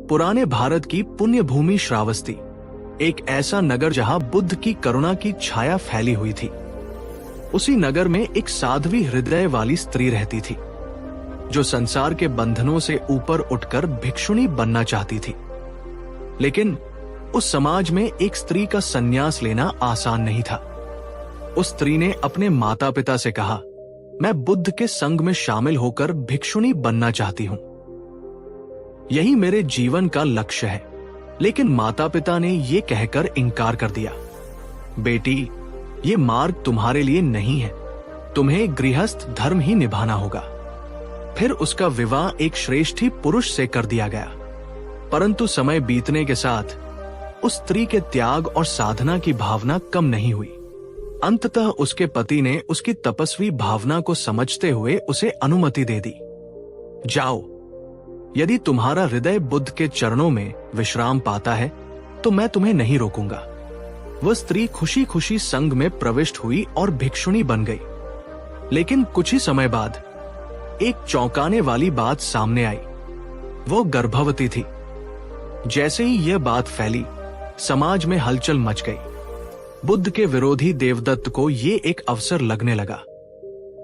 पुराने भारत की पुण्य भूमि श्रावस्ती, एक ऐसा नगर जहां बुद्ध की करुणा की छाया फैली हुई थी। उसी नगर में एक साध्वी हृदय वाली स्त्री रहती थी, जो संसार के बंधनों से ऊपर उठकर भिक्षुणी बनना चाहती थी। लेकिन उस समाज में एक स्त्री का संन्यास लेना आसान नहीं था। उस स्त्री ने अपने माता पिता से कहा, मैं बुद्ध के संग में शामिल होकर भिक्षुणी बनना चाहती हूं। यही मेरे जीवन का लक्ष्य है। लेकिन माता पिता ने यह कहकर इनकार कर दिया, बेटी, ये मार्ग तुम्हारे लिए नहीं है, तुम्हें गृहस्थ धर्म ही निभाना होगा। फिर उसका विवाह एक श्रेष्ठी पुरुष से कर दिया गया। परंतु समय बीतने के साथ उस स्त्री के त्याग और साधना की भावना कम नहीं हुई। अंततः उसके पति ने उसकी तपस्वी भावना को समझते हुए उसे अनुमति दे दी। जाओ, यदि तुम्हारा हृदय बुद्ध के चरणों में विश्राम पाता है तो मैं तुम्हें नहीं रोकूंगा। वह स्त्री खुशी खुशी संघ में प्रविष्ट हुई और भिक्षुणी बन गई। लेकिन कुछ ही समय बाद एक चौंकाने वाली बात सामने आई। वो गर्भवती थी। जैसे ही यह बात फैली, समाज में हलचल मच गई। बुद्ध के विरोधी देवदत्त को ये एक अवसर लगने लगा।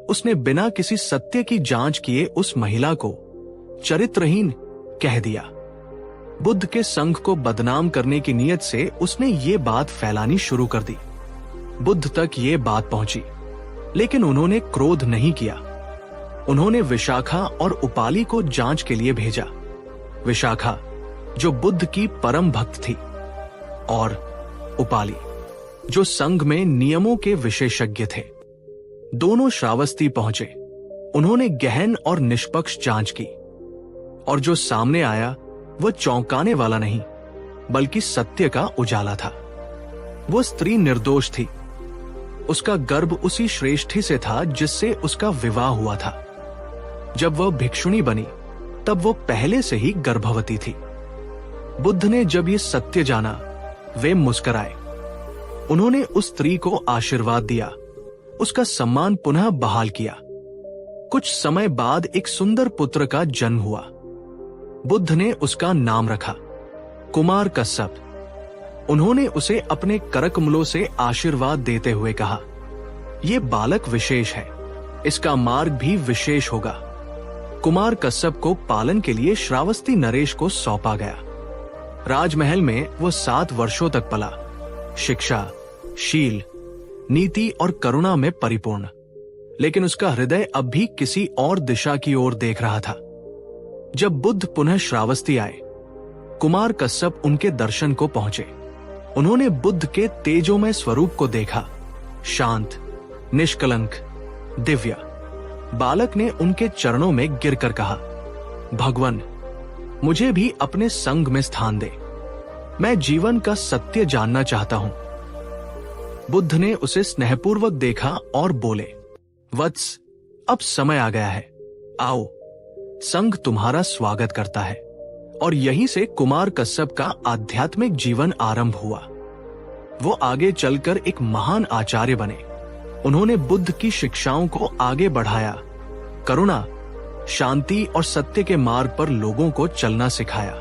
उसने बिना किसी सत्य की जांच किए उस महिला को चरित्रहीन कह दिया। बुद्ध के संघ को बदनाम करने की नीयत से उसने ये बात फैलानी शुरू कर दी। बुद्ध तक ये बात पहुंची, लेकिन उन्होंने क्रोध नहीं किया। उन्होंने विशाखा और उपाली को जांच के लिए भेजा। विशाखा, जो बुद्ध की परम भक्त थी, और उपाली, जो संघ में नियमों के विशेषज्ञ थे। दोनों श्रावस्ती पहुंचे। उन्होंने गहन और निष्पक्ष जांच की, और जो सामने आया वह चौंकाने वाला नहीं, बल्कि सत्य का उजाला था। वो स्त्री निर्दोष थी। उसका गर्भ उसी श्रेष्ठी से था जिससे उसका विवाह हुआ था। जब वह भिक्षुणी बनी तब वो पहले से ही गर्भवती थी। बुद्ध ने जब ये सत्य जाना, वे मुस्कुराए। उन्होंने उस स्त्री को आशीर्वाद दिया, उसका सम्मान पुनः बहाल किया। कुछ समय बाद एक सुंदर पुत्र का जन्म हुआ। बुद्ध ने उसका नाम रखा कुमार कश्यप। उन्होंने उसे अपने करकमलों से आशीर्वाद देते हुए कहा, यह बालक विशेष है, इसका मार्ग भी विशेष होगा। कुमार कश्यप को पालन के लिए श्रावस्ती नरेश को सौंपा गया। राजमहल में वो 7 वर्षों तक पला, शिक्षा, शील, नीति और करुणा में परिपूर्ण। लेकिन उसका हृदय अब भी किसी और दिशा की ओर देख रहा था। जब बुद्ध पुनः श्रावस्ती आए, कुमार कश्यप उनके दर्शन को पहुंचे। उन्होंने बुद्ध के तेजोमय स्वरूप को देखा, शांत, निष्कलंक, दिव्य। बालक ने उनके चरणों में गिरकर कहा, भगवान, मुझे भी अपने संग में स्थान दे। मैं जीवन का सत्य जानना चाहता हूं। बुद्ध ने उसे स्नेहपूर्वक देखा और बोले, वत्स, अब समय आ गया है, आओ, संघ तुम्हारा स्वागत करता है। और यहीं से कुमार कश्यप का आध्यात्मिक जीवन आरंभ हुआ। वो आगे चलकर एक महान आचार्य बने। उन्होंने बुद्ध की शिक्षाओं को आगे बढ़ाया, करुणा, शांति और सत्य के मार्ग पर लोगों को चलना सिखाया।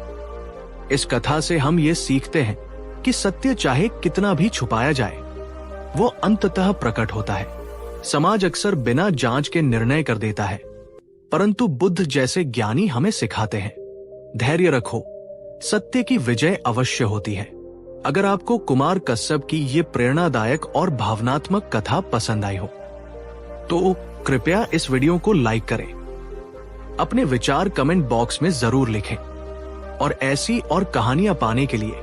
इस कथा से हम ये सीखते हैं कि सत्य चाहे कितना भी छुपाया जाए, वो अंततः प्रकट होता है। समाज अक्सर बिना जांच के निर्णय कर देता है, परंतु बुद्ध जैसे ज्ञानी हमें सिखाते हैं, धैर्य रखो, सत्य की विजय अवश्य होती है। अगर आपको कुमार कश्यप की ये प्रेरणादायक और भावनात्मक कथा पसंद आई हो तो कृपया इस वीडियो को लाइक करें, अपने विचार कमेंट बॉक्स में जरूर लिखें, और ऐसी और कहानियां पाने के लिए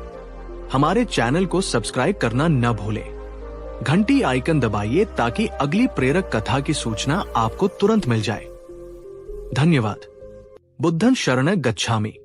हमारे चैनल को सब्सक्राइब करना न भूलें। घंटी आइकन दबाइए ताकि अगली प्रेरक कथा की सूचना आपको तुरंत मिल जाए। धन्यवाद। बुद्धं शरणं गच्छामि।